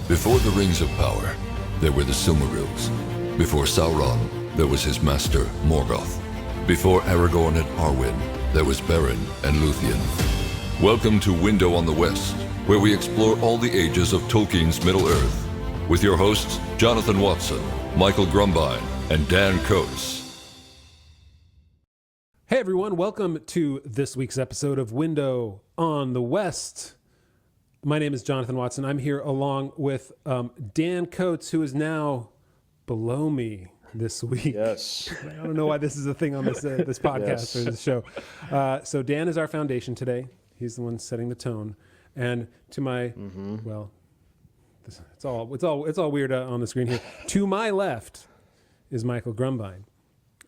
Before the Rings of Power, there were the Silmarils. Before Sauron, there was his master, Morgoth. Before Aragorn and Arwen, there was Beren and Luthien. Welcome to Window on the West, where we explore all the ages of Tolkien's Middle-earth, with your hosts, Jonathan Watson, Michael Grumbine, and Dan Coates. Hey everyone, welcome to this week's episode of Window on the West. My name is Jonathan Watson. I'm here along with Dan Coates, who is now below me this week. Yes. I don't know why this is a thing on this this podcast or this show. So Dan is our foundation today. He's the one setting the tone. And to my, well, it's all weird on the screen here. To my left is Michael Grumbine,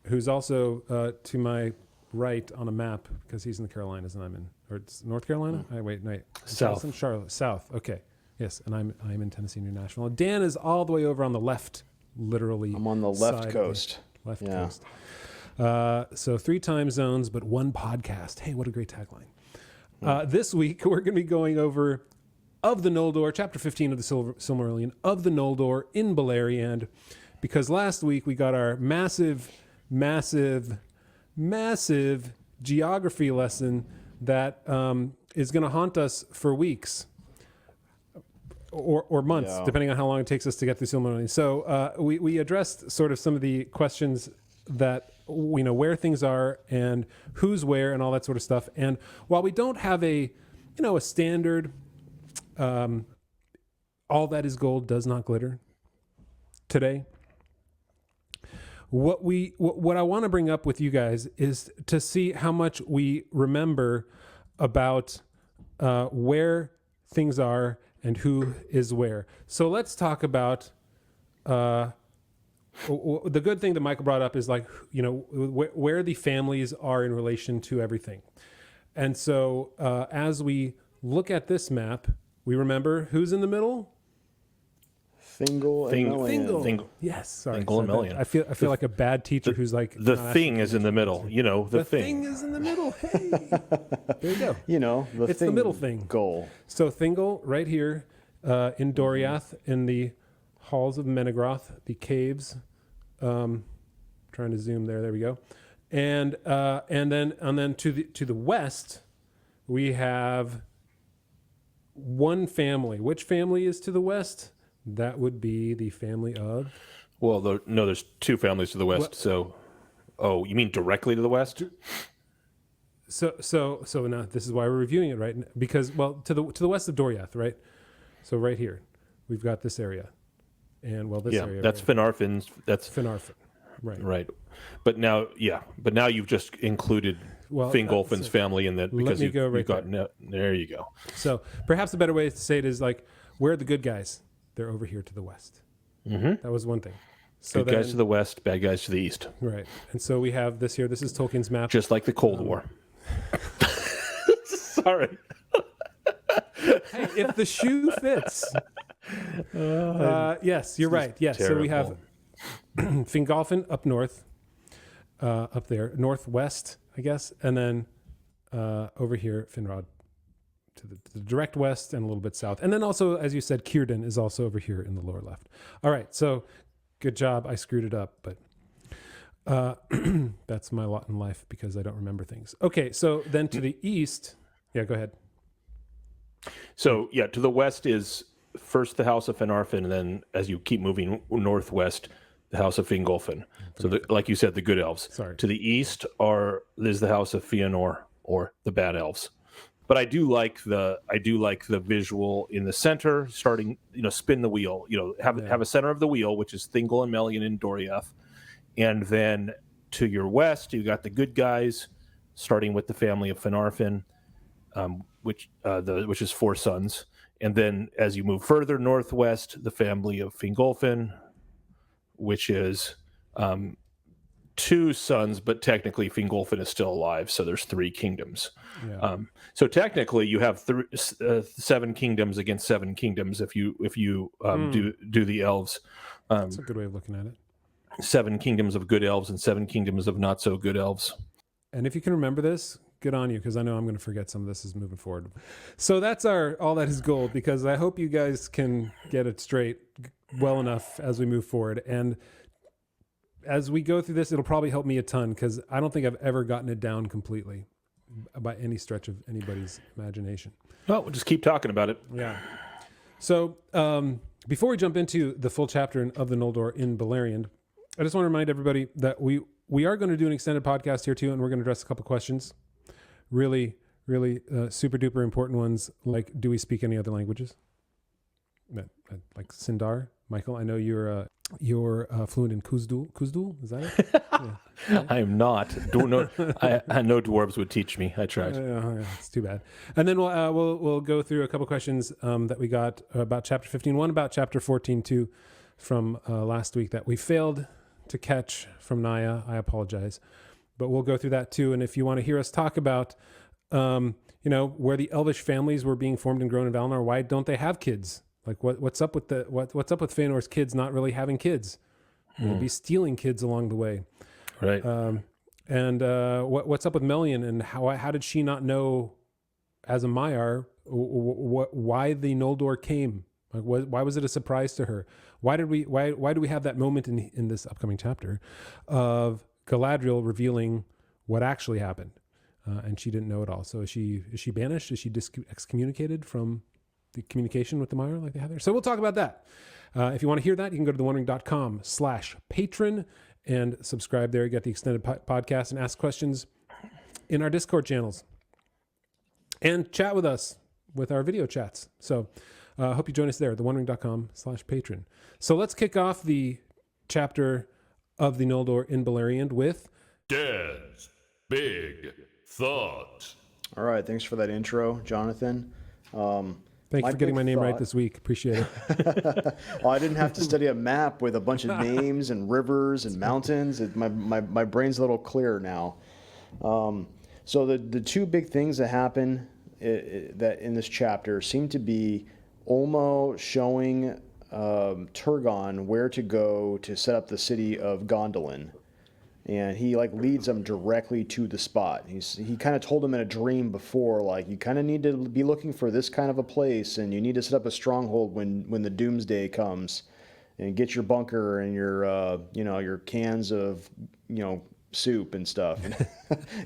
who's also to my right on a map because he's in the Carolinas and I'm in, or it's North Carolina? Wait. South. I'm Charlotte. South. Okay. Yes. And I'm in Tennessee, New Nashville. Dan is all the way over on the left, literally. I'm on the left coast. Left coast. So 3 time zones, but 1 podcast. Hey, what a great tagline. This week, we're going to be going over Of the Noldor, chapter 15 of the Silmarillion, Of the Noldor in Beleriand, because last week we got our massive geography lesson that is going to haunt us for weeks or months, depending on how long it takes us to get through Silmarillion. So we addressed sort of some of the questions that, where things are and who's where and all that sort of stuff. And while we don't have a standard, all that is gold does not glitter today, what I want to bring up with you guys is to see how much we remember about where things are and who is where. So let's talk about the good thing that Michael brought up is where the families are in relation to everything. And so as we look at this map, we remember who's in the middle. Thingol and Melian. Thingol. Yes, sorry. Thingol and Melian. I feel like a bad teacher who's like the thing is in the middle. The thing is in the middle. Hey, there you go. It's the middle thing. Goal. So Thingol right here in Doriath in the halls of Menegroth, the caves. Trying to zoom there. There we go. And then to the west, we have one family. Which family is to the west? That would be the family of... Well, there's 2 families to the west. You mean directly to the west? So now this is why we're reviewing it, right? Because, to the west of Doriath, right? So right here, we've got this area. And, this area... that's right? Finarfin's... That's Finarfin, right. Right. But now you've just included Fingolfin's family in that because you've got... There you go. So perhaps a better way to say it is where are the good guys? They're over here to the west. Mm-hmm. That was one thing. So good guys to the west, bad guys to the east. Right. And so we have this here. This is Tolkien's map. Just like the Cold War. Sorry. Hey, if the shoe fits. Yes, you're right. Yes. Terrible. So we have Fingolfin up north, up there, northwest, I guess. And then over here, Finrod. To the direct west and a little bit south. And then also, as you said, Cirdan is also over here in the lower left. All right, so good job. I screwed it up, but that's my lot in life because I don't remember things. Okay, so then to the east, go ahead. So, to the west is first the House of Finarfin, and then as you keep moving northwest, the House of Fingolfin. So, like you said, the good elves. Sorry. To the east is the House of Feanor, or the bad elves. But I do like the visual in the center, starting, spin the wheel, have a center of the wheel, which is Thingol and Melian in Doriath. And then to your west, you got the good guys, starting with the family of Finarfin, which is 4 sons. And then as you move further northwest, the family of Fingolfin, which is 2 sons, but technically Fingolfin is still alive, so there's 3 kingdoms. Yeah. So technically, you have 7 kingdoms against 7 kingdoms if you do the elves. That's a good way of looking at it. 7 kingdoms of good elves and 7 kingdoms of not so good elves. And if you can remember this, good on you, because I know I'm going to forget some of this as moving forward. So that's our All That Is Gold, because I hope you guys can get it straight well enough as we move forward. And as we go through this, it'll probably help me a ton, because I don't think I've ever gotten it down completely by any stretch of anybody's imagination. Well, we'll just keep talking about it. Yeah. So before we jump into the full chapter of the Noldor in Beleriand, I just want to remind everybody that we are going to do an extended podcast here too, and we're going to address a couple questions. Really, really super duper important ones, like, do we speak any other languages? Like Sindar. Michael, I know you're fluent in Kuzdul. Kuzdul, is that it? Yeah. I am not. I know dwarves would teach me. I tried. Yeah, it's too bad. And then we'll go through a couple questions that we got about chapter 15, one about chapter 14 too, from last week that we failed to catch from Naya. I apologize, but we'll go through that too. And if you want to hear us talk about, where the Elvish families were being formed and grown in Valinor, why don't they have kids? Like what's up with what's up with Feanor's kids not really having kids? They'll be stealing kids along the way, right? And what's up with Melian, and how did she not know, as a Maiar, why the Noldor came? Like, why was it a surprise to her? Why do we have that moment in this upcoming chapter of Galadriel revealing what actually happened, and she didn't know it all? So is she banished? Is she excommunicated from the communication with the Maiar like they have there? So we'll talk about that. If you want to hear that, you can go to thewandering.com/patron and subscribe there. You get the extended podcast and ask questions in our Discord channels and chat with us with our video chats. So I hope you join us there, thewandering.com/patron. So let's kick off the chapter of the Noldor in Beleriand with Dad's Big Thought. All right, thanks for that intro, Jonathan. Thank you for getting my name right this week. Appreciate it. Well, I didn't have to study a map with a bunch of names and rivers and mountains. My brain's a little clearer now. So the two big things that happen that in this chapter seem to be Ulmo showing Turgon where to go to set up the city of Gondolin. And he leads them directly to the spot. He kind of told them in a dream before, you kind of need to be looking for this kind of a place, and you need to set up a stronghold when the doomsday comes, and get your bunker and your cans of soup and stuff,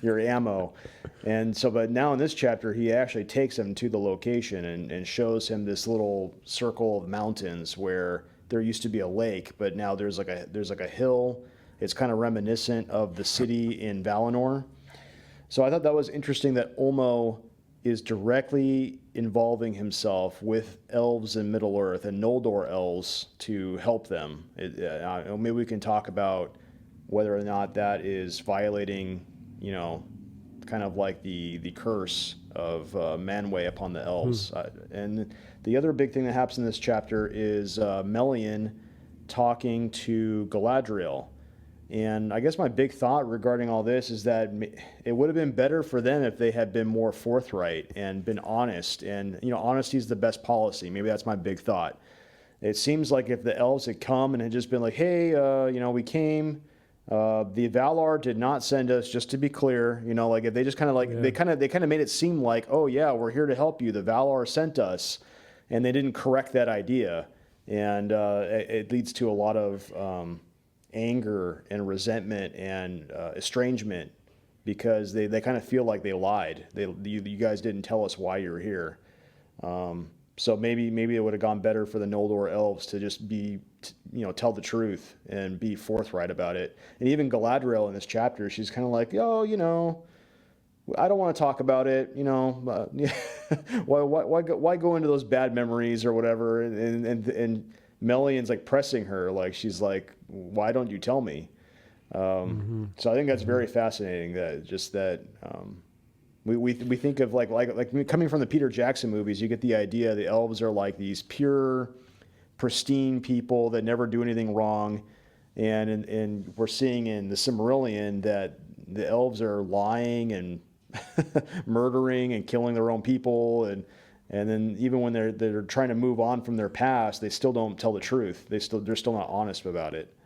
your ammo. And so, but now in this chapter, he actually takes him to the location and shows him this little circle of mountains where there used to be a lake, but now there's like a hill. It's kind of reminiscent of the city in Valinor. So I thought that was interesting that Ulmo is directly involving himself with elves in Middle-earth and Noldor elves to help them. Maybe we can talk about whether or not that is violating, kind of like the curse of Manwë upon the elves. And the other big thing that happens in this chapter is Melian talking to Galadriel. And I guess my big thought regarding all this is that it would have been better for them if they had been more forthright and been honest. And, honesty is the best policy. Maybe that's my big thought. It seems like if the elves had come and had just been like, hey, we came, the Valar did not send us, just to be clear, if they just kind of they kind of made it seem like, oh yeah, we're here to help you. The Valar sent us, and they didn't correct that idea. And it leads to a lot of anger and resentment and estrangement, because they kind of feel like they lied. You guys didn't tell us why you're here. So maybe it would have gone better for the Noldor elves to just be, tell the truth and be forthright about it. And even Galadriel in this chapter, she's kind of like, oh, I don't want to talk about it. Why go into those bad memories or whatever? And Melian's pressing her, she's like, why don't you tell me? So I think that's very fascinating. We think of like coming from the Peter Jackson movies, you get the idea the elves are like these pure, pristine people that never do anything wrong, and we're seeing in the Silmarillion that the elves are lying and murdering and killing their own people, and then even when they're trying to move on from their past, they still don't tell the truth. They're still not honest about it.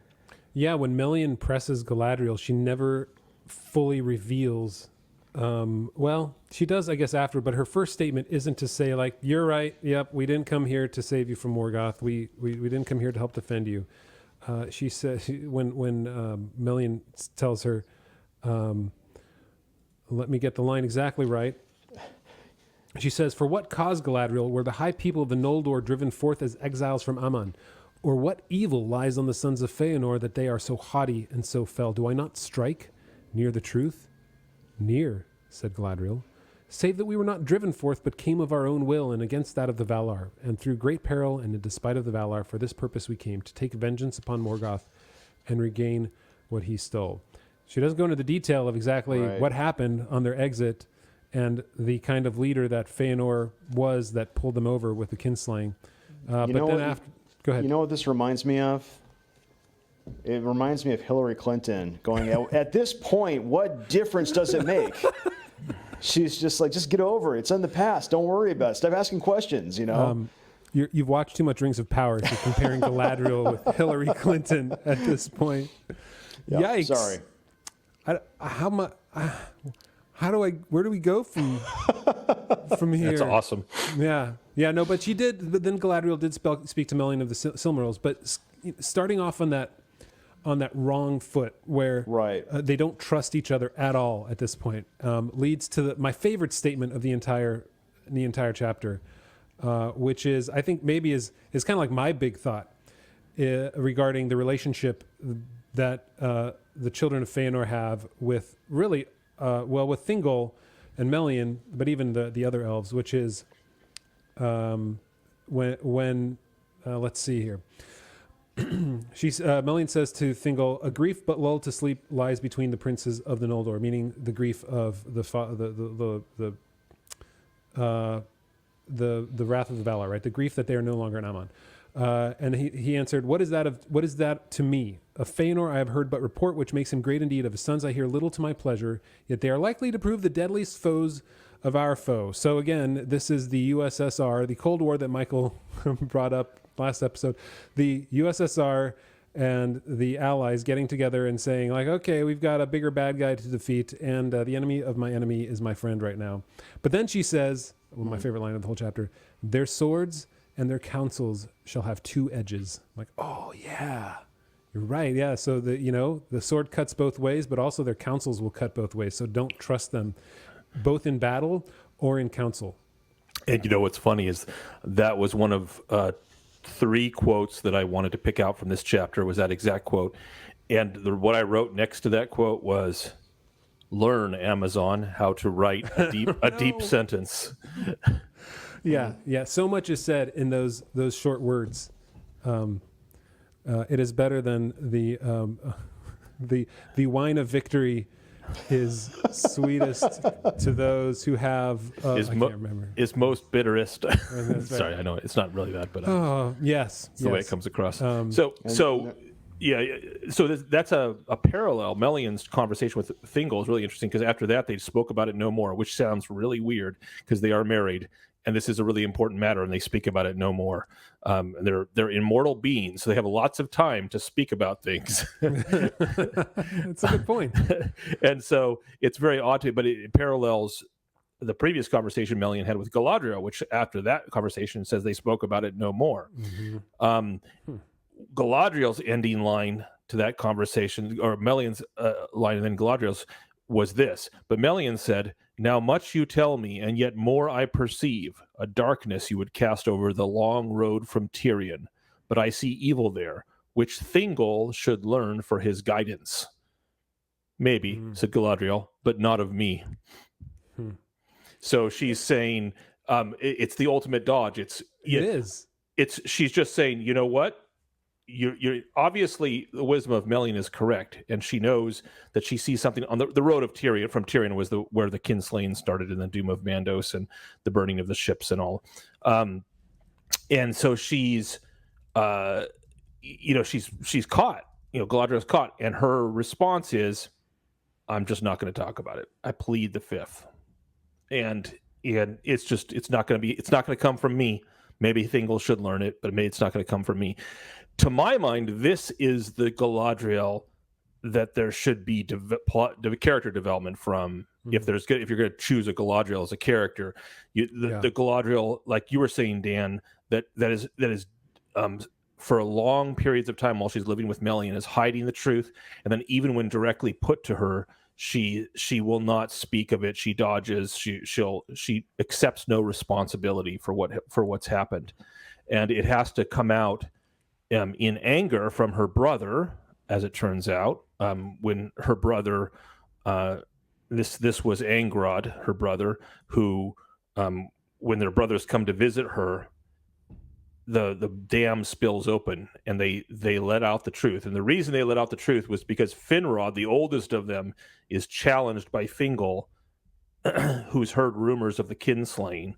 Yeah, when Melian presses Galadriel, she never fully reveals Well, she does, I guess, after, but her first statement isn't to say, like, you're right. Yep, we didn't come here to save you from Morgoth. We didn't come here to help defend you. She says, when Melian tells her, let me get the line exactly right. She says, for what cause, Galadriel, were the high people of the Noldor driven forth as exiles from Aman? Or what evil lies on the sons of Feanor that they are so haughty and so fell? Do I not strike near the truth? Near, said Galadriel, save that we were not driven forth, but came of our own will and against that of the Valar, and through great peril and in despite of the Valar, for this purpose we came, to take vengeance upon Morgoth and regain what he stole. She doesn't go into the detail of exactly what happened on their exit and the kind of leader that Feanor was that pulled them over with the kinslaying. But then after... Go ahead. You know what this reminds me of? It reminds me of Hillary Clinton going, at this point, what difference does it make? She's just like, just get over it. It's in the past. Don't worry about it. Stop asking questions, you know? You've watched too much Rings of Power if you're comparing Galadriel with Hillary Clinton at this point. Yeah, Yikes. sorry. Where do we go from here? That's awesome. Yeah. No, but she did, but then Galadriel did speak to Melian of the Silmarils, but starting off on that wrong foot where they don't trust each other at all at this point, leads to my favorite statement of the entire chapter, which is, I think maybe is kind of like my big thought regarding the relationship that the children of Feanor have with really, with Thingol and Melian, but even the other elves, which is when let's see here. Melian says to Thingol, a grief but lulled to sleep lies between the princes of the Noldor, meaning the grief of the wrath of the Valar, right? The grief that they are no longer in Aman. And he answered, what is that to me? Of Feanor I have heard but report, which makes him great indeed. Of his sons I hear little to my pleasure, yet they are likely to prove the deadliest foes of our foe. So again, this is the USSR, the Cold War that Michael brought up last episode. The USSR and the allies getting together and saying, like, okay, we've got a bigger bad guy to defeat, and the enemy of my enemy is my friend right now. But then she says, my favorite line of the whole chapter, their swords and their counsels shall have two edges. I'm like, oh yeah, you're right. Yeah. So the sword cuts both ways, but also their counsels will cut both ways. So don't trust them both in battle or in counsel. And you know, what's funny is that was one of, 3 quotes that I wanted to pick out from this chapter was that exact quote. And what I wrote next to that quote was, learn, Amazon, how to write a deep sentence. Yeah. So much is said in those short words. It is better than the wine of victory is sweetest to those who have. I can't remember. Is most bitterest. Sorry, I know it's not really that, but yes, it's the way it comes across. So that's a parallel. Melian's conversation with Thingol is really interesting because after that they spoke about it no more, which sounds really weird because they are married. And this is a really important matter, and they speak about it no more. And they're immortal beings, so they have lots of time to speak about things. That's a good point. And so it's very odd to, but it parallels the previous conversation Melian had with Galadriel, which after that conversation says they spoke about it no more. Mm-hmm. Galadriel's ending line to that conversation, or Melian's line and then Galadriel's, was this. But Melian said, now much you tell me, and yet more I perceive, a darkness you would cast over the long road from Tirion. But I see evil there, which Thingol should learn for his guidance. Maybe, said Galadriel, but not of me. So she's saying it's the ultimate dodge. It is. She's just saying, you know what? You're obviously the wisdom of Melian is correct, and she knows that she sees something on the road of Tirion. From Tirion was where the kinslaying started, and the doom of Mandos and the burning of the ships and all. And so she's caught. Galadriel's caught, and her response is, "I'm just not going to talk about it. I plead the fifth." And it's not going to come from me. Maybe Thingol should learn it, but maybe it's not going to come from me. To my mind, this is the Galadriel that there should be character development from if you're going to choose a Galadriel as a character, the Galadriel, like you were saying, Dan, that is for long periods of time while she's living with Melian is hiding the truth, and then even when directly put to her, she will not speak of it. She dodges. She accepts no responsibility for what's happened, and it has to come out in anger from her brother, as it turns out, when her brother, this was Angrod, her brother, who, when their brothers come to visit her, the dam spills open and they let out the truth. And the reason they let out the truth was because Finrod, the oldest of them, is challenged by Thingol, who's heard rumors of the kinslaying,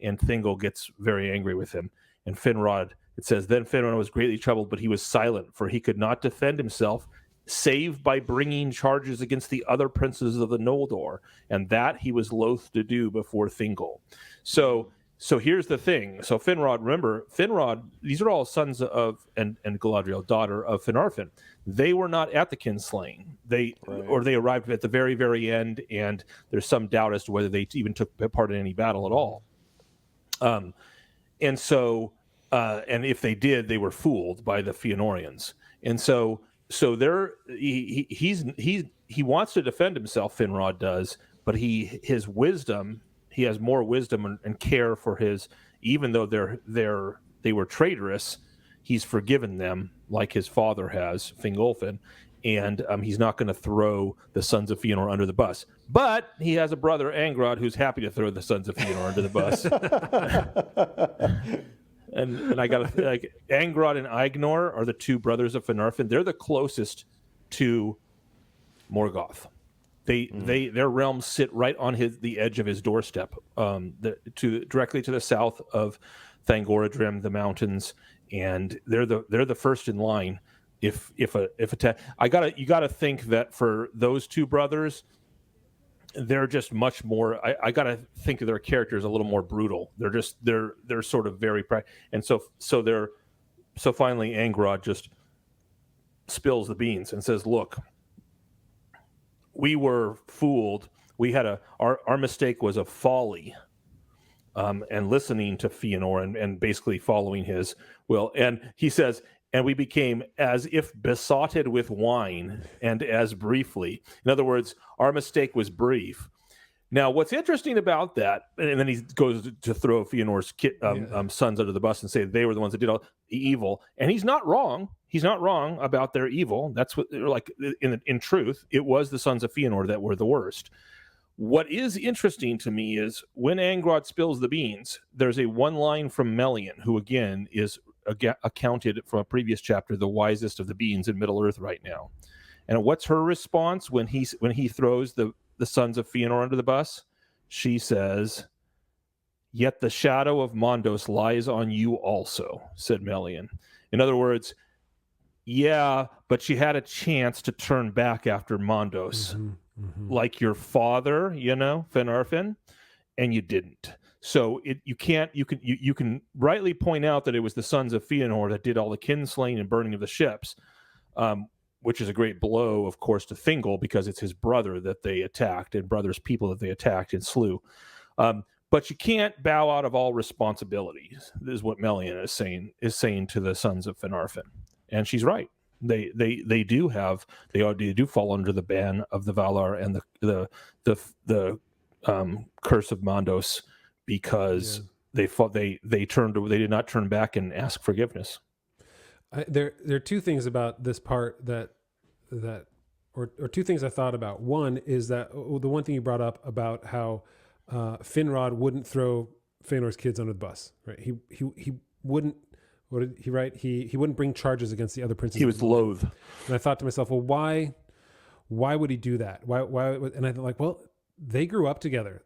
and Thingol gets very angry with him. And Finrod, it says, then Finrod was greatly troubled, but he was silent, for he could not defend himself, save by bringing charges against the other princes of the Noldor, and that he was loath to do before Thingol. So here's the thing. So Finrod, these are all sons of, and Galadriel, daughter of Finarfin. They were not at the kinslaying. Or they arrived at the very, very end, and there's some doubt as to whether they even took part in any battle at all. And if they did, they were fooled by the Feanorians. And so he wants to defend himself, Finrod does, but his wisdom, he has more wisdom and care for even though they were traitorous, he's forgiven them like his father has, Fingolfin, and he's not going to throw the sons of Feanor under the bus. But he has a brother, Angrod, who's happy to throw the sons of Feanor under the bus. And I got to like Angrod and Ignor are the two brothers of Finarfin. They're the closest to Morgoth. Their realms sit right on the edge of his doorstep, directly to the south of Thangorodrim, the mountains, and they're the first in line. If you gotta think that for those two brothers, they're just much more. I gotta think of their characters a little more brutal. They're sort of very and so finally Angrod just spills the beans and says, "Look, we were fooled. We had our mistake was a folly, and listening to Feanor and basically following his will." And he says, "And we became as if besotted with wine, and as briefly." In other words, our mistake was brief. Now, what's interesting about that, and then he goes to throw Feanor's sons under the bus and say they were the ones that did all the evil, and he's not wrong. He's not wrong about their evil. That's what, like, in truth, it was the sons of Feanor that were the worst. What is interesting to me is when Angrod spills the beans, there's a one line from Melian, who again is accounted from a previous chapter the wisest of the beings in Middle Earth right now. And what's her response when he throws the sons of Feanor under the bus? She says, "Yet the shadow of Mondos lies on you also," said Melian. In other words, yeah, but she had a chance to turn back after Mondos, like your father, Finarfin, and you didn't. So you can rightly point out that it was the sons of Feanor that did all the kinslaying and burning of the ships, which is a great blow, of course, to Thingol, because it's his brother that they attacked and brother's people that they attacked and slew. But you can't bow out of all responsibility, is what Melian is saying to the sons of Finarfin. And she's right. They do fall under the ban of the Valar and the curse of Mondos, because they did not turn back and ask forgiveness. There are two things about this part or two things I thought about. One is that the one thing you brought up about how Finrod wouldn't throw Feanor's kids under the bus, right? He wouldn't. What did he write? He wouldn't bring charges against the other princes. He was loath. And I thought to myself, well, why would he do that? Why? And I thought, like, well, they grew up together.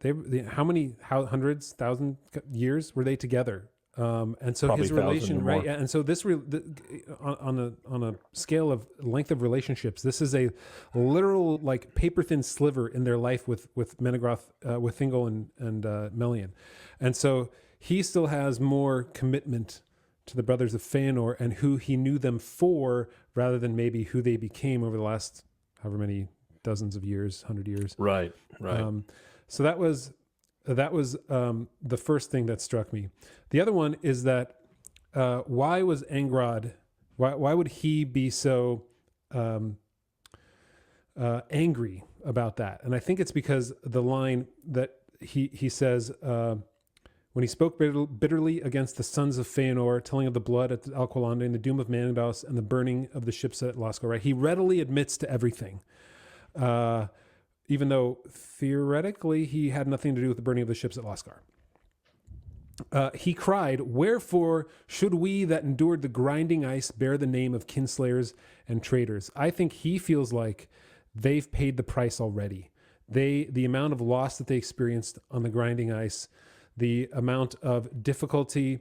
How hundreds, thousand years were they together? And so Probably his relation, right? more. And so this on a scale of length of relationships, this is a literal, like, paper thin sliver in their life with Menegroth, with Thingol and Melian, and so he still has more commitment to the brothers of Feanor and who he knew them for, rather than maybe who they became over the last however many dozens of years, 100 years. Right. So that was the first thing that struck me. The other one is that why was Angrod? Why would he be so angry about that? And I think it's because the line that he says when he spoke bitterly against the sons of Feanor, telling of the blood at Alqualande and the doom of Mandos and the burning of the ships at Lascaux. Right? He readily admits to everything. Even though theoretically he had nothing to do with the burning of the ships at Lascaux. He cried, "Wherefore should we that endured the grinding ice bear the name of kinslayers and traitors?" I think he feels like they've paid the price already. The amount of loss that they experienced on the grinding ice, the amount of difficulty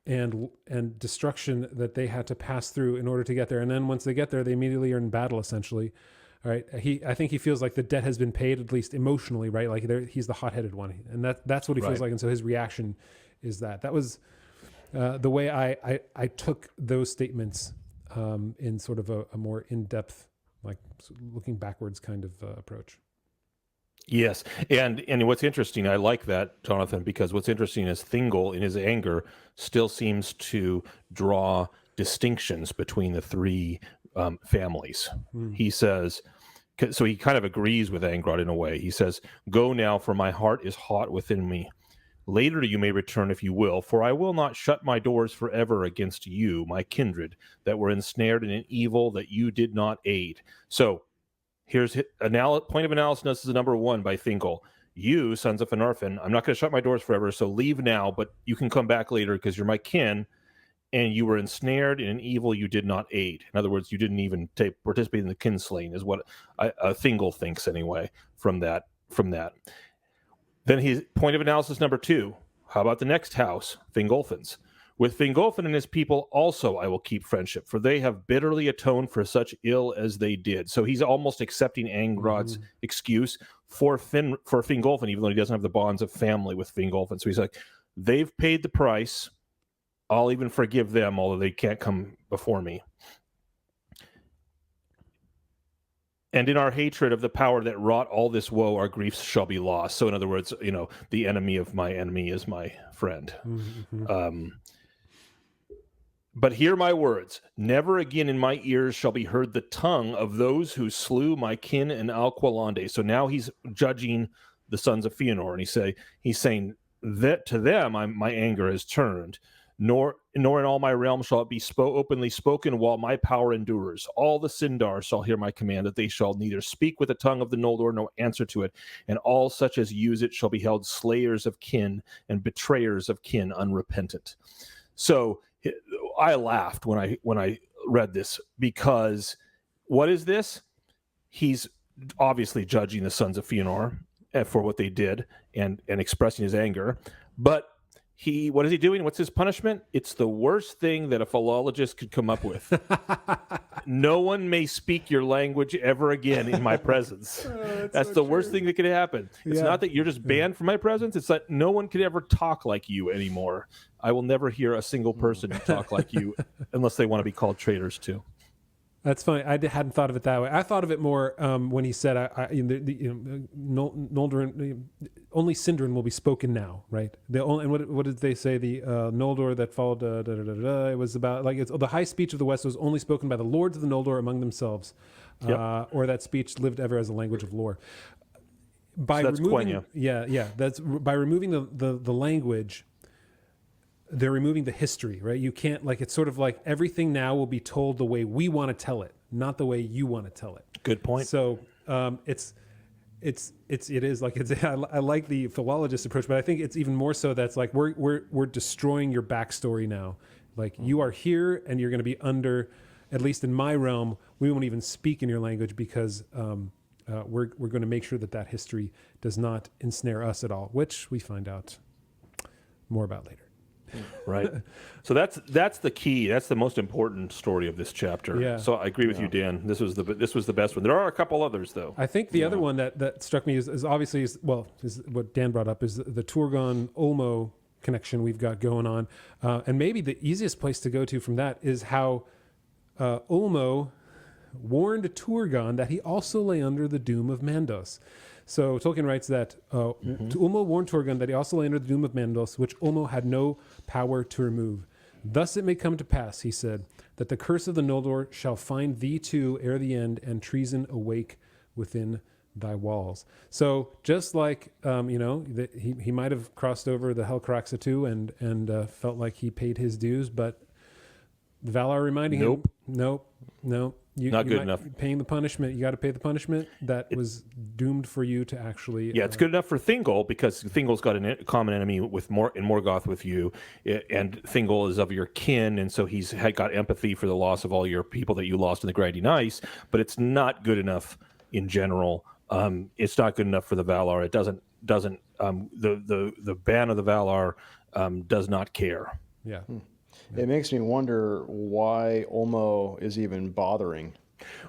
and destruction that they had to pass through in order to get there. And then once they get there, they immediately are in battle, essentially. All right. I think he feels like the debt has been paid, at least emotionally, right? Like he's the hot-headed one. And that's what he feels like. And so his reaction is that. That was the way I took those statements in sort of a more in-depth, like looking backwards kind of approach. Yes. And what's interesting, I like that, Jonathan, because what's interesting is Thingol, in his anger, still seems to draw distinctions between the three families. He says, so he kind of agrees with Angrod in a way. He says, "Go now, for my heart is hot within me. Later you may return if you will, for I will not shut my doors forever against you, my kindred, that were ensnared in an evil that you did not aid." So here's point of analysis is number 1 by Thingol. You, sons of Finarfin, I'm not going to shut my doors forever, so leave now, but you can come back later because you're my kin, and you were ensnared in an evil you did not aid. In other words, you didn't even participate in the kinslaying, is what Thingol thinks anyway from that. Then his point of analysis number 2, how about the next house, Fingolfin's? "With Fingolfin and his people also I will keep friendship, for they have bitterly atoned for such ill as they did." So he's almost accepting Angrod's excuse for Fingolfin, even though he doesn't have the bonds of family with Fingolfin. So he's like, they've paid the price. I'll even forgive them, although they can't come before me. "And in our hatred of the power that wrought all this woe, our griefs shall be lost." So in other words, the enemy of my enemy is my friend. "But hear my words. Never again in my ears shall be heard the tongue of those who slew my kin in Alqualande." So now he's judging the sons of Feanor, and he's saying that to them my anger has turned. Nor in all my realm shall it be openly spoken while my power endures. All the Sindar shall hear my command, that they shall neither speak with the tongue of the Noldor nor answer to it, and all such as use it shall be held slayers of kin and betrayers of kin unrepentant. So I laughed when I read this, because what is this? He's obviously judging the sons of Feanor for what they did and expressing his anger, but what is he doing? What's his punishment? It's the worst thing that a philologist could come up with. "No one may speak your language ever again in my presence." That's so the worst thing that could happen. It's not that you're just banned from my presence. It's that no one could ever talk like you anymore. I will never hear a single person talk like you unless they want to be called traitors too. That's funny. I hadn't thought of it that way. I thought of it more when he said, "Noldor, only Sindarin will be spoken now." Right? And what did they say? The Noldor that followed. It was about the high speech of the West was only spoken by the lords of the Noldor among themselves, or that speech lived ever as a language of lore. By so that's removing, that's by removing the language. They're removing the history, right? You can't it's sort of like everything now will be told the way we want to tell it, not the way you want to tell it. Good point. So I like the philologist approach, but I think it's even more so that's like we're destroying your backstory now. Like you are here and you're going to be under, at least in my realm, we won't even speak in your language because we're going to make sure that history does not ensnare us at all, which we find out more about later. Right. So that's the key. That's the most important story of this chapter. Yeah. So I agree with you, Dan. This was the best one. There are a couple others though. I think the other one that struck me is obviously is what Dan brought up is the Turgon Ulmo connection we've got going on, and maybe the easiest place to go to from that is how Ulmo warned Turgon that he also lay under the doom of Mandos. So Tolkien writes that Ulmo warned Turgon that he also lay under the doom of Mandos, which Ulmo had no power to remove. Thus it may come to pass, he said, that the curse of the Noldor shall find thee too ere the end, and treason awake within thy walls. So just like he might have crossed over the Helcaraxatu and felt like he paid his dues, but the Valar reminding him, nope. Not good enough. Paying the punishment. You got to pay the punishment that was doomed for you to actually. Yeah, it's good enough for Thingol because Thingol's got a common enemy with Morgoth with you, and Thingol is of your kin, and so he's got empathy for the loss of all your people that you lost in the Grinding Ice. But it's not good enough in general. It's not good enough for the Valar. It doesn't. The ban of the Valar does not care. Yeah. It makes me wonder why Ulmo is even bothering.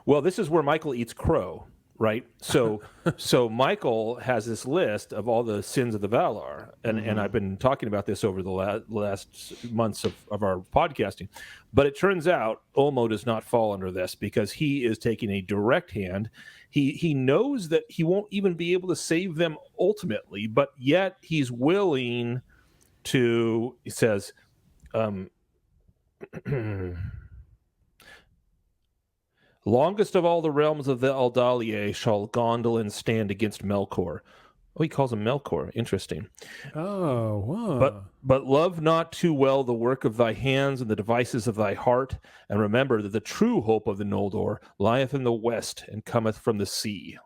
Well, this is where Michael eats crow, right? So Michael has this list of all the sins of the Valar, and I've been talking about this over the last months of our podcasting. But it turns out Ulmo does not fall under this because he is taking a direct hand. He knows that he won't even be able to save them ultimately, but yet he's willing to, he says, longest of all the realms of the Eldalie shall Gondolin stand against Melkor. Oh, he calls him Melkor. Interesting. Oh, wow. But love not too well the work of thy hands and the devices of thy heart, and remember that the true hope of the Noldor lieth in the west and cometh from the sea.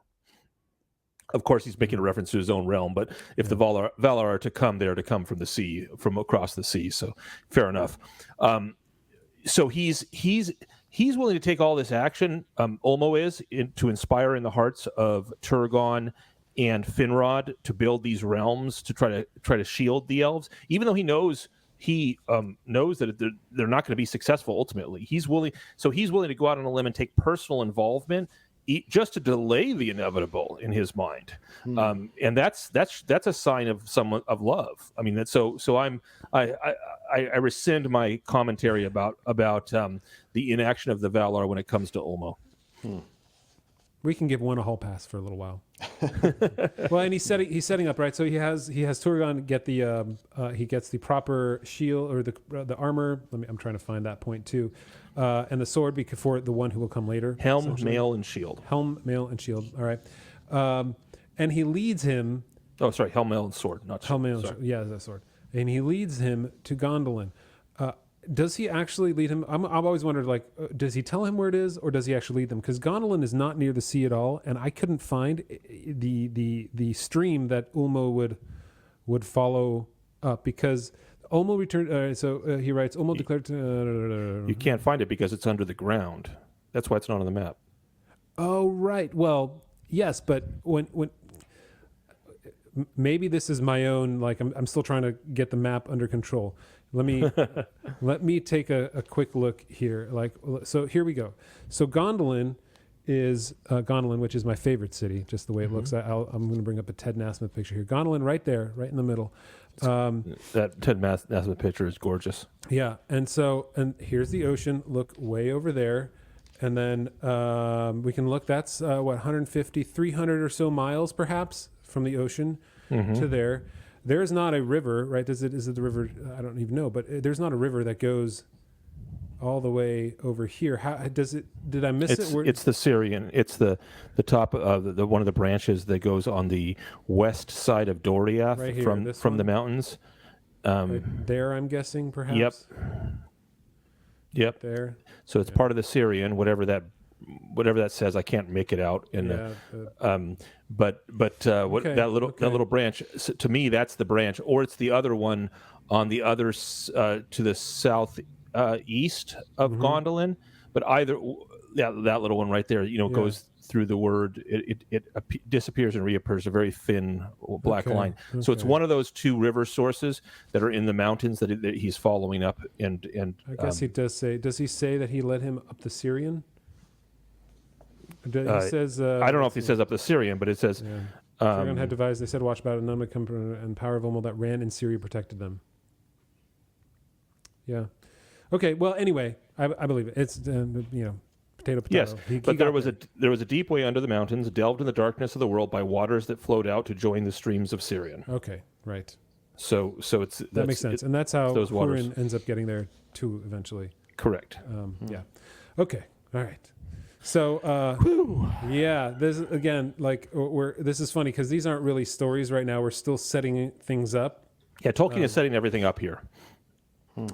Of course, he's making a reference to his own realm, but if the Valar are to come, they are to come from the sea, from across the sea. So, fair enough. So he's willing to take all this action. Ulmo is to inspire in the hearts of Turgon and Finrod to build these realms to try to shield the elves, even though he knows that they're not going to be successful ultimately. He's willing to go out on a limb and take personal involvement just to delay the inevitable in his mind, and that's a sign of someone of love. I mean, I rescind my commentary about the inaction of the Valar when it comes to Ulmo. We can give one a hall pass for a little while. Well, and he's setting up, right. So he has Turgon get he gets the proper shield or the armor. I'm trying to find that point too, and the sword for the one who will come later. Helm, mail, and shield. Helm, mail, and shield. All right, and he leads him. Oh, sorry, helm, mail, and sword, not helm, mail, and sword. Yeah, that sword. And he leads him to Gondolin. Does he actually lead him? I've always wondered, does he tell him where it is, or does he actually lead them? Because Gondolin is not near the sea at all, and I couldn't find the stream that Ulmo would follow up, because Ulmo returned. He writes, Ulmo declared to. You can't find it because it's under the ground. That's why it's not on the map. Oh, right. Well, yes, but when maybe this is my own. I'm still trying to get the map under control. Let me take a quick look here. So here we go. So Gondolin is Gondolin, which is my favorite city, just the way it looks. I'm going to bring up a Ted Nasmith picture here. Gondolin, right there, right in the middle. That Ted Nasmith picture is gorgeous. Yeah, and here's the ocean. Look way over there, and then we can look. That's 150, 300 or so miles, perhaps, from the ocean to there. There is not a river, right? Is it the river? I don't even know, but there's not a river that goes all the way over here. How does it? Did I miss it? It's the Syrian. It's the top of the one of the branches that goes on the west side of Doriath, right here, from the mountains. Right there, I'm guessing, perhaps. Yep. There. So it's part of the Syrian, whatever that says. I can't make it out. But that little branch, to me, that's the branch, or it's the other one on the other to the south east of Gondolin. But either that little one right there, goes through the word. It disappears and reappears, a very thin black line. So it's one of those two river sources that are in the mountains that he's following up. And I guess he does say. Does he say that he led him up the Syrian? He says. I don't know if he says up the Syrian, but it says. Yeah. Turgon had devised. They said, "Watch about none would come and power of Ulmo that ran in Syria protected them." Yeah. Okay. Well, anyway, I believe it. It's Potato. Yes, He but there was there. a deep way under the mountains, delved in the darkness of the world by waters that flowed out to join the streams of Sirion. Okay, right. So That makes sense, and that's how those waters. Hurin ends up getting there too eventually. Correct. Yeah. Okay. All right. So yeah, this again, like this is funny because these aren't really stories right now. We're still setting things up. Yeah, Tolkien is setting everything up here.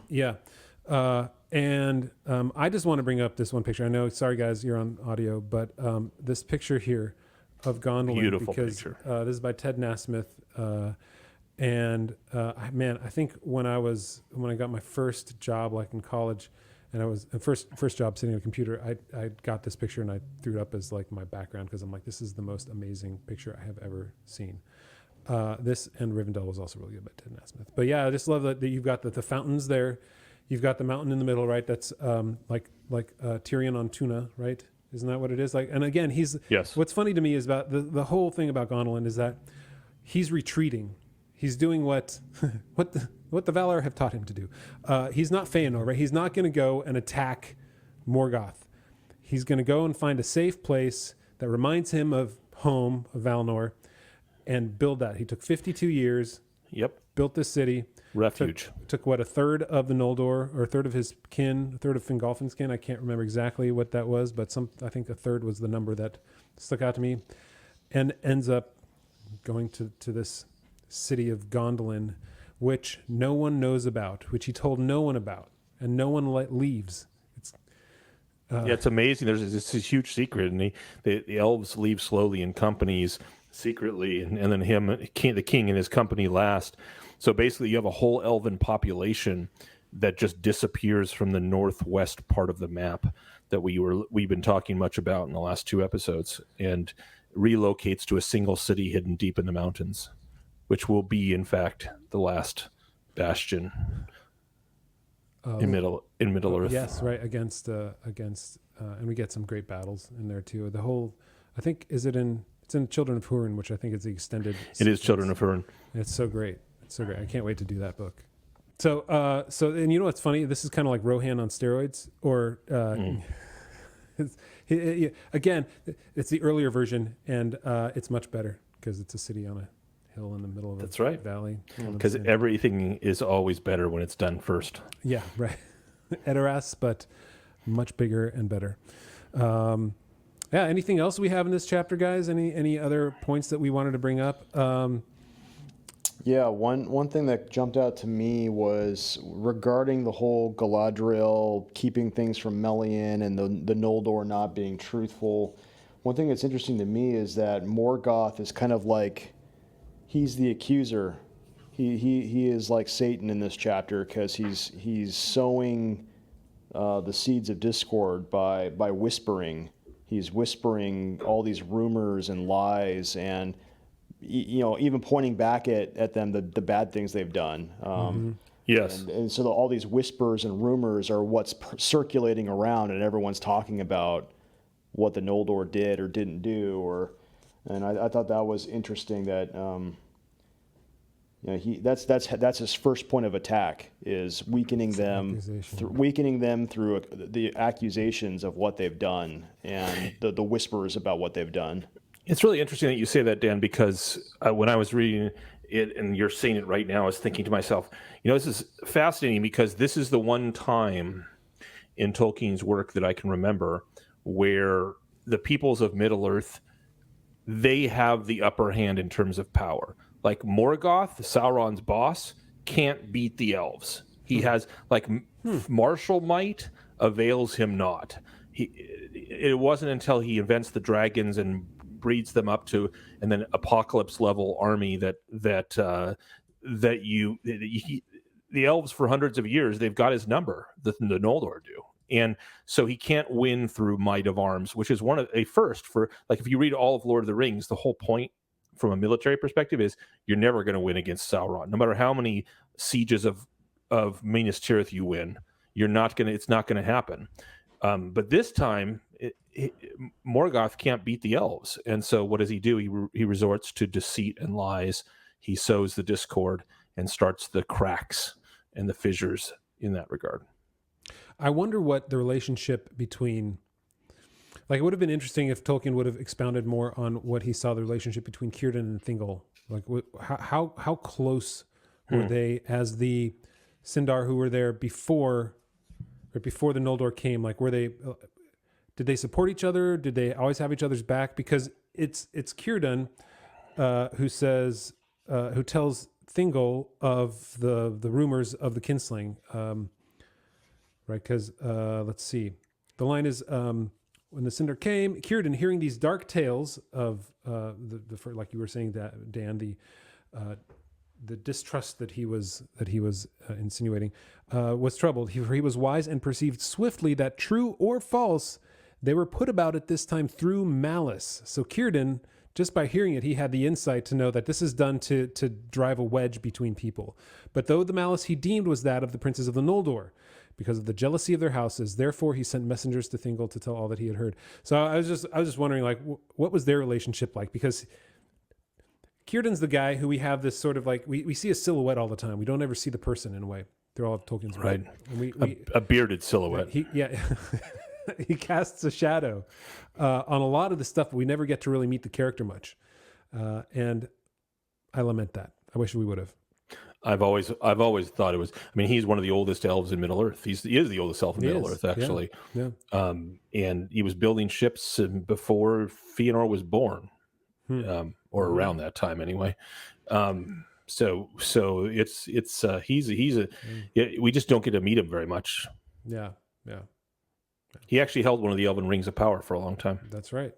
Yeah. And I just want to bring up this one picture. I know, sorry guys, you're on audio, but this picture here of Gondolin. Beautiful because, picture. This is by Ted Nasmith. Man, I think when I got my first job, like in college, and I was first job sitting at a computer, I got this picture and I threw it up as like my background because I'm like, this is the most amazing picture I have ever seen. This and Rivendell was also really good by Ted Nasmith. But yeah, I just love that you've got the fountains there. You've got the mountain in the middle, right? That's like Tyrion on Tuna, right? Isn't that what it is? Like, and again, Yes. What's funny to me is about the whole thing about Gondolin is that he's retreating. He's doing what the Valar have taught him to do. He's not Feanor, right? He's not going to go and attack Morgoth. He's going to go and find a safe place that reminds him of home, of Valinor, and build that. He took 52 years. Yep. Built this city. Refuge. Took what, a third of the Noldor, or a third of his kin, a third of Fingolfin's kin. I can't remember exactly what that was, but I think a third was the number that stuck out to me. And ends up going to this city of Gondolin, which no one knows about, which he told no one about, and no one leaves. Yeah, it's amazing. There's this huge secret, and the elves leave slowly in companies secretly, and then the king and his company last. So basically, you have a whole elven population that just disappears from the northwest part of the map that we've been talking much about in the last 2 episodes, and relocates to a single city hidden deep in the mountains, which will be, in fact, the last bastion in Middle Earth. Yes, right, against and we get some great battles in there too. The whole, I think, it's in Children of Hurin, which I think is the extended. It is Children of Hurin. It's so great. It's so great. I can't wait to do that book. So and you know what's funny? This is kind of like Rohan on steroids, or again, it's the earlier version, and it's much better because it's a city on a hill in the middle of a valley. Because everything is always better when it's done first. Yeah, right. Edoras, but much bigger and better. Yeah. Anything else we have in this chapter, guys? Any other points that we wanted to bring up? Yeah, one thing that jumped out to me was regarding the whole Galadriel keeping things from Melian and the Noldor not being truthful. One thing that's interesting to me is that Morgoth is kind of like, he's the accuser. He is like Satan in this chapter because he's sowing the seeds of discord by whispering. He's whispering all these rumors and lies, and even pointing back at them the bad things they've done. Yes. And so all these whispers and rumors are what's circulating around, and everyone's talking about what the Noldor did or didn't do. And I thought that was interesting that that's his first point of attack, is weakening them through the accusations of what they've done and the whispers about what they've done. It's really interesting that you say that, Dan, because when I was reading it, and you're saying it right now, I was thinking to myself, this is fascinating because this is the one time in Tolkien's work that I can remember where the peoples of Middle-earth, they have the upper hand in terms of power. Like Morgoth, Sauron's boss, can't beat the elves. He has, martial might avails him not. It wasn't until he invents the dragons and breeds them up to, and then apocalypse level army the elves for hundreds of years, they've got his number, the Noldor do. And so he can't win through might of arms, which is a first for, like, if you read all of Lord of the Rings, the whole point from a military perspective is you're never going to win against Sauron. No matter how many sieges of Minas Tirith you win, it's not going to happen. But this time, Morgoth can't beat the elves. And so what does he do? He resorts to deceit and lies. He sows the discord and starts the cracks and the fissures in that regard. I wonder what the relationship between Like, it would have been interesting if Tolkien would have expounded more on what he saw the relationship between Cirdan and Thingol. Like, how close were they as the Sindar who were there before the Noldor came? Like, were they? Did they support each other? Did they always have each other's back? Because it's Cirdan who tells Thingol of the rumors of the kinslaying, right? Because let's see, the line is. When the Sindar came, Cirdan, hearing these dark tales of like you were saying, that Dan, the distrust that he was insinuating, was troubled. He was wise and perceived swiftly that true or false, they were put about at this time through malice. So Cirdan, just by hearing it, he had the insight to know that this is done to drive a wedge between people. But though the malice he deemed was that of the princes of the Noldor, because of the jealousy of their houses, therefore he sent messengers to Thingol to tell all that he had heard. So I was just wondering, like, what was their relationship like? Because Cirdan's the guy who we have this sort of like, we see a silhouette all the time. We don't ever see the person in a way. They're all of Tolkien's right. And A bearded silhouette. He casts a shadow on a lot of the stuff, but we never get to really meet the character much. And I lament that. I wish we would have. I've always thought it was. I mean, he's one of the oldest elves in Middle Earth. He is the oldest elf in Middle Earth, actually. Yeah. And he was building ships before Feanor was born, or around that time, anyway. So it's we just don't get to meet him very much. Yeah. He actually held one of the Elven Rings of Power for a long time. That's right.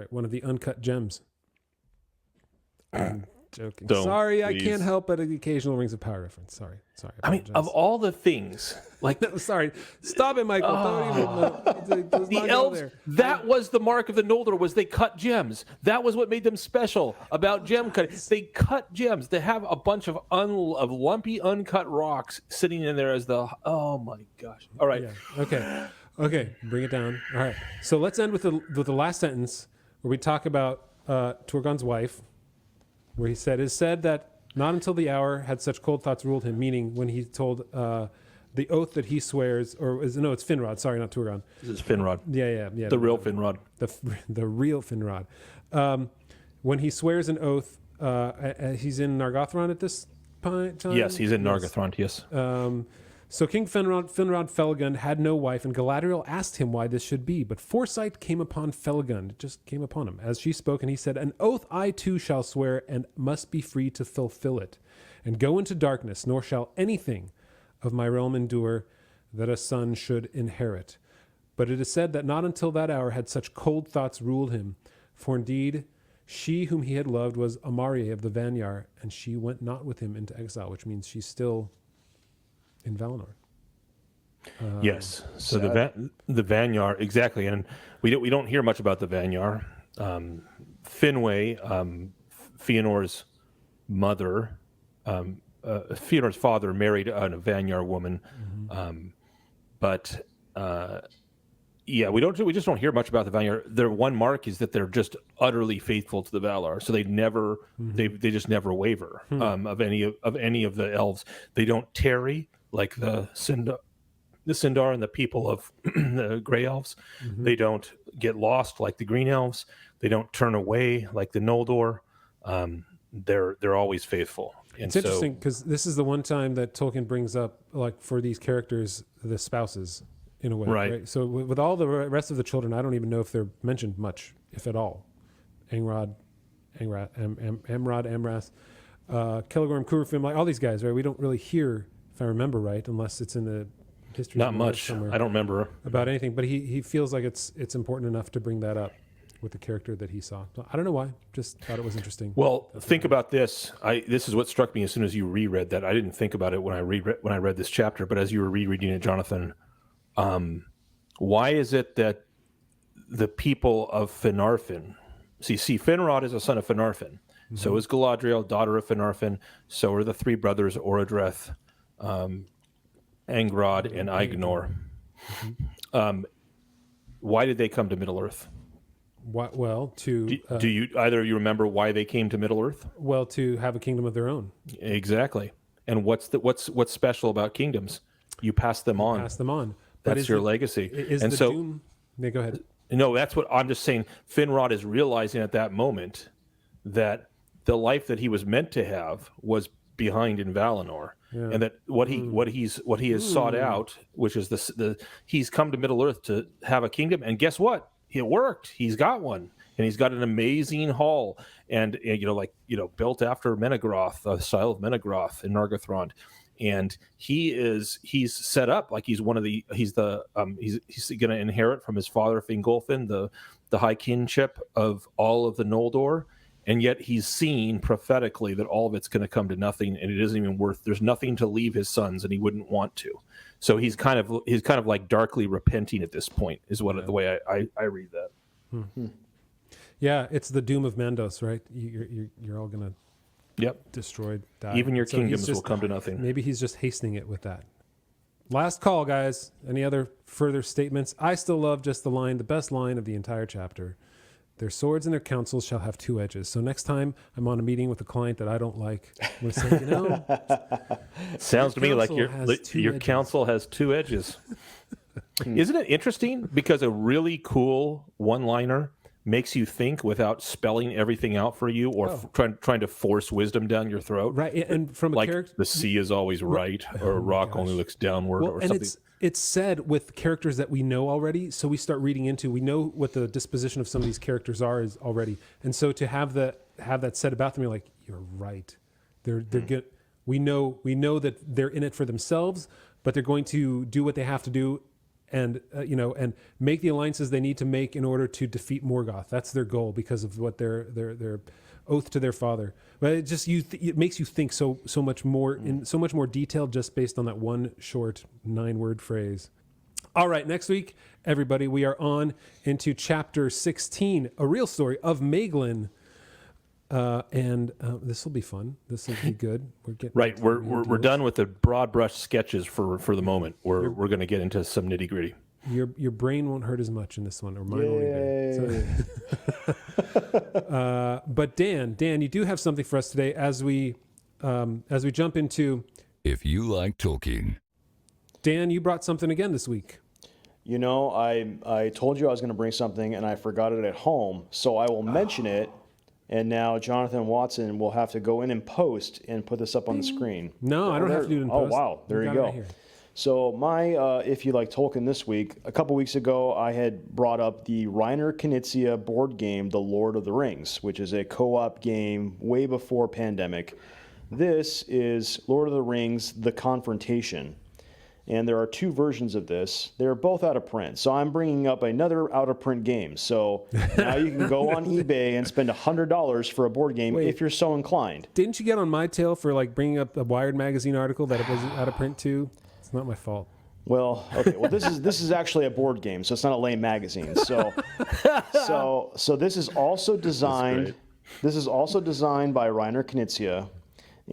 One of the uncut gems. Joking. Sorry, please. I can't help but an occasional Rings of Power reference. Sorry. I mean, of all the things, like, no, sorry, stop it, Michael. The elves. That was the mark of the Noldor. Was they cut gems? That was what made them special about gem cutting. They cut gems. They have a bunch of lumpy, uncut rocks sitting in there as the. Oh my gosh! All right. Yeah. Okay. Bring it down. All right. So let's end with the last sentence where we talk about Turgon's wife. Where he said, "It is said that not until the hour had such cold thoughts ruled him," meaning when he told the oath that he swears, it's Finrod. Sorry, not Turgon. This is Finrod. Yeah. The real Finrod. The real Finrod. When he swears an oath, he's in Nargothrond at this time. Yes, he's in Nargothrond. Yes. So King Finrod Felagund had no wife, and Galadriel asked him why this should be. But foresight came upon Felagund, it just came upon him, as she spoke, and he said, "An oath I too shall swear, and must be free to fulfill it, and go into darkness, nor shall anything of my realm endure that a son should inherit. But it is said that not until that hour had such cold thoughts ruled him, for indeed she whom he had loved was Amaria of the Vanyar, and she went not with him into exile," which means she's still in Valinor. Yes. So the Vanyar, exactly, and we don't hear much about the Vanyar. Finwë, Feanor's mother, Feanor's father married a Vanyar woman, but we just don't hear much about the Vanyar. Their one mark is that they're just utterly faithful to the Valar, so they never they just never waver of any of the elves. They don't tarry like the Sindar and the people of the Grey Elves. They don't get lost like the Green Elves. They don't turn away like the Noldor. They're always faithful. And it's interesting because this is the one time that Tolkien brings up, like, for these characters, the spouses in a way. Right. So with all the rest of the children, I don't even know if they're mentioned much, if at all. Angrod, Amras, Celegorm, Curufim, like all these guys, right? We don't really hear, if I remember right, unless it's in the history. Not much. Somewhere I don't remember about anything, but he feels like it's important enough to bring that up with the character that he saw. So I don't know why. Just thought it was interesting. Well, think about this. This is what struck me as soon as you reread that. I didn't think about it when I read this chapter, but as you were rereading it, Jonathan, why is it that the people of Finarfin, see, Finrod is a son of Finarfin. So is Galadriel, daughter of Finarfin. So are the three brothers, Orodreth, Angrod, and Ignor. Why did they come to Middle-earth? Well, do you either of you remember why they came to Middle-earth? Well, to have a kingdom of their own. Exactly. And what's special about kingdoms? You pass them on. Pass them on. That's your legacy. Go ahead. No, that's what I'm just saying. Finrod is realizing at that moment that the life that he was meant to have was behind in Valinor, and that what he has sought out, which is he's come to Middle Earth to have a kingdom, and guess what? It worked. He's got one, and he's got an amazing hall, and built after Menegroth, the style of Menegroth in Nargothrond. And he's set up like he's going to inherit from his father Fingolfin the high kinship of all of the Noldor, and yet he's seen prophetically that all of it's going to come to nothing, and it isn't even worth. There's nothing to leave his sons, and he wouldn't want to. So he's kind of like darkly repenting at this point, is what the way I read that. Mm-hmm. Yeah, it's the doom of Mandos, right? You're all gonna. Yep. Destroyed, die. Even your kingdoms will come to nothing. Maybe he's just hastening it with that. Last call, guys. Any other further statements? I still love just the best line of the entire chapter. Their swords and their counsels shall have two edges. So next time I'm on a meeting with a client that I don't like, I'm going to say, sounds to me like your counsel has two edges. Isn't it interesting? Because a really cool one-liner makes you think without spelling everything out for you or trying to force wisdom down your throat. Right, and from a character, the sea is always right, or a rock only looks downward, or something. It's said with characters that we know already, so we start reading into. We know what the disposition of some of these characters is already, and so to have that said about them, you're like, you're right. They're good. We know that they're in it for themselves, but they're going to do what they have to do. And and make the alliances they need to make in order to defeat Morgoth. That's their goal because of what their oath to their father. But it just it makes you think so much more in so much more detail just based on that one short 9-word phrase. All right, next week, everybody, we are on into chapter 16, a real story of Maeglin. And this will be fun. This will be good. We're done with the broad brush sketches for the moment. We're going to get into some nitty gritty. Your brain won't hurt as much in this one, or mine won't either. So, but Dan, you do have something for us today as we jump into. If you like Tolkien. Dan, you brought something again this week. I told you I was going to bring something, and I forgot it at home, so I will mention it. And now Jonathan Watson will have to go in and post and put this up on the screen. No, I don't have to do it in post. Oh, wow. There you go. Right, so my If You Like Tolkien this week, a couple weeks ago, I had brought up the Reiner Knizia board game, The Lord of the Rings, which is a co-op game way before pandemic. This is Lord of the Rings, The Confrontation. And there are two versions of this. They're both out of print. So I'm bringing up another out-of-print game. So now you can go on eBay and spend $100 for a board game if you're so inclined. Didn't you get on my tail for bringing up a Wired magazine article that it wasn't out of print too? It's not my fault. Well, okay. Well, this is actually a board game, so it's not a lame magazine. So this is also designed. This is also designed by Reiner Knizia.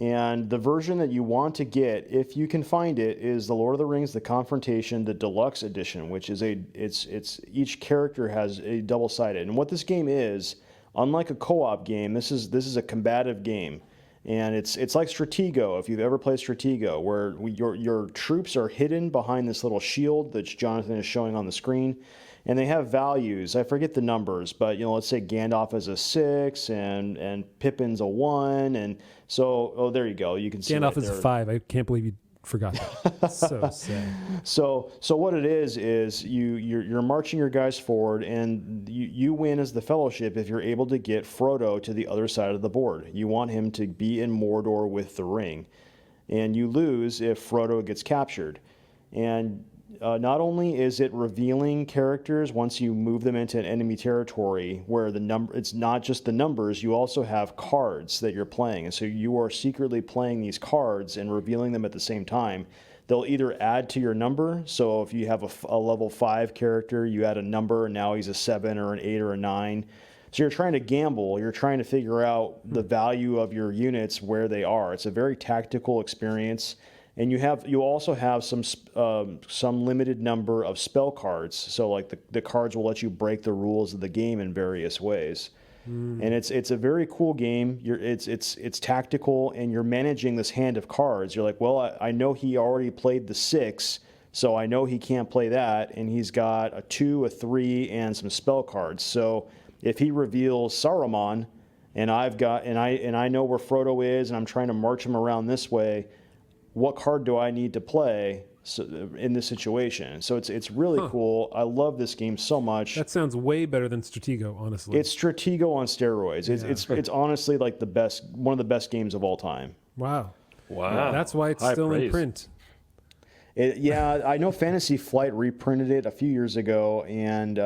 And the version that you want to get, if you can find it, is The Lord of the Rings: The Confrontation, the Deluxe Edition, which is it's each character has a double-sided. And what this game is, unlike a co-op game, this is a combative game, and it's like Stratego. If you've ever played Stratego, where your troops are hidden behind this little shield that Jonathan is showing on the screen. And they have values. I forget the numbers, but let's say Gandalf is a 6 and Pippin's a 1, and so there you go. You can see Gandalf is a 5. I can't believe you forgot that. So sad. So what it is you're marching your guys forward, and you win as the Fellowship if you're able to get Frodo to the other side of the board. You want him to be in Mordor with the ring, and you lose if Frodo gets captured. And not only is it revealing characters once you move them into an enemy territory where it's not just the numbers, you also have cards that you're playing. And so you are secretly playing these cards and revealing them at the same time. They'll either add to your number. So if you have a level 5 character, you add a number, and now he's a 7 or an 8 or a 9. So you're trying to gamble. You're trying to figure out the value of your units, where they are. It's a very tactical experience. And you also have some limited number of spell cards. So like the cards will let you break the rules of the game in various ways. And it's a very cool game. It's tactical, and you're managing this hand of cards. You're like, well, I know he already played the 6, So I know he can't play that, and he's got a 2, a 3, and some spell cards. So if he reveals Saruman, and I know where Frodo is, and I'm trying to march him around this way, what card do I need to play in this situation? So it's really cool. I love this game so much. That sounds way better than Stratego, honestly. It's Stratego on steroids. It's honestly like one of the best games of all time. Wow. Wow. That's why it's High still in praise. print. I know Fantasy Flight reprinted it a few years ago, and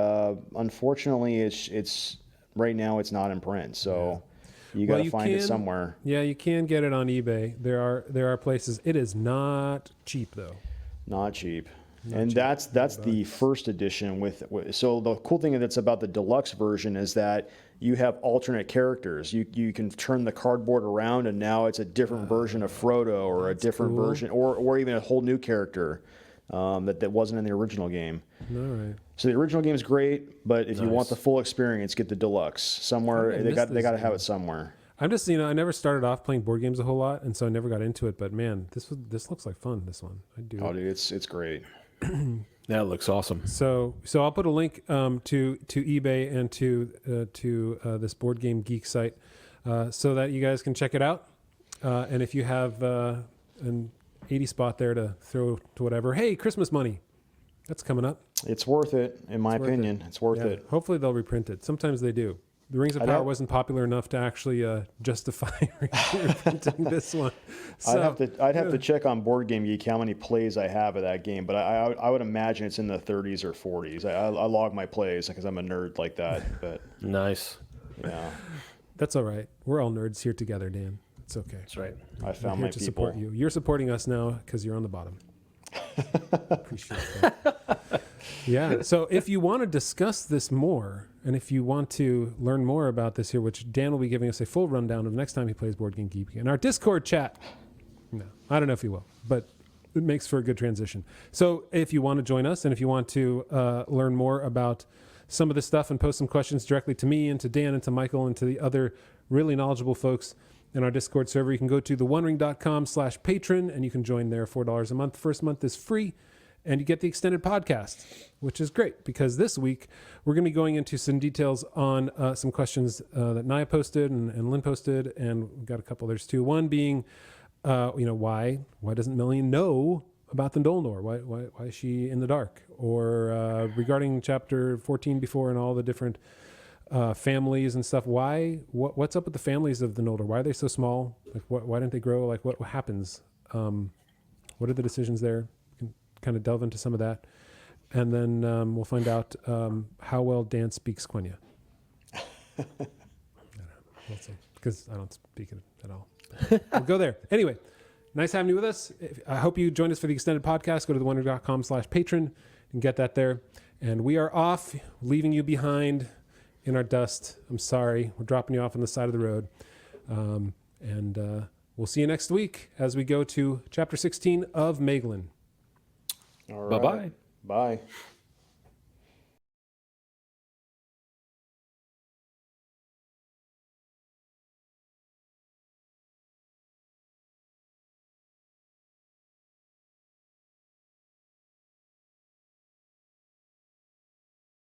unfortunately, it's right now it's not in print. So you got to find it somewhere. Yeah, you can get it on eBay. There are places. It is not cheap though. Not cheap. That's the first edition so the cool thing that's about the deluxe version is that you have alternate characters. You can turn the cardboard around, and now it's a different version of Frodo, or a different version, or even a whole new character that wasn't in the original game. All right. So the original game is great, but if you want the full experience, get the deluxe. Somewhere they got to have it somewhere. I'm just I never started off playing board games a whole lot, and so I never got into it. But man, this looks like fun. This one, I do. Oh, dude, it's great. That looks awesome. So I'll put a link to eBay and to this Board Game Geek site so that you guys can check it out. And if you have an 80 spot there to throw to whatever, hey, Christmas money, that's coming up. It's worth it, in my opinion. It's worth it. Hopefully they'll reprint it. Sometimes they do. The Rings of Power wasn't popular enough to actually justify reprinting this one. So, I'd have to check on Board Game Geek how many plays I have of that game, but I would imagine it's in the 30s or 40s. I log my plays because I'm a nerd like that. But Nice. yeah, that's all right. We're all nerds here together, Dan. It's okay. That's right. I found We're my here to people. support you. You're supporting us now because you're on the bottom. Appreciate that. Yeah. So if you want to discuss this more, and if you want to learn more about this here, which Dan will be giving us a full rundown of next time he plays Board Game Geek in our Discord chat. No, I don't know if he will, but it makes for a good transition. So if you want to join us, and if you want to learn more about some of this stuff and post some questions directly to me and to Dan and to Michael and to the other really knowledgeable folks in our Discord server, you can go to theonering.com/patron, and you can join there. $4 a month. First month is free, and you get the extended podcast, which is great because this week we're going to be going into some details on some questions that Naya posted and Lynn posted, and we've got a couple others too. One being, why doesn't Melian know about the Noldor? Why is she in the dark? Or regarding chapter 14 before and all the different families and stuff. What's up with the families of the Noldor? Why are they so small? Like, why didn't they grow? Like, what happens? What are the decisions there? We can kind of delve into some of that. And then we'll find out how well Dan speaks Quenya. I don't know. We'll see. Because I don't speak it at all. We'll go there. Anyway, nice having you with us. I hope you join us for the extended podcast. Go to theonering.com/patron and get that there. And we are off, leaving you behind in our dust. I'm sorry. We're dropping you off on the side of the road. And we'll see you next week as we go to chapter 16 of Maeglin. All right. Bye-bye. Bye.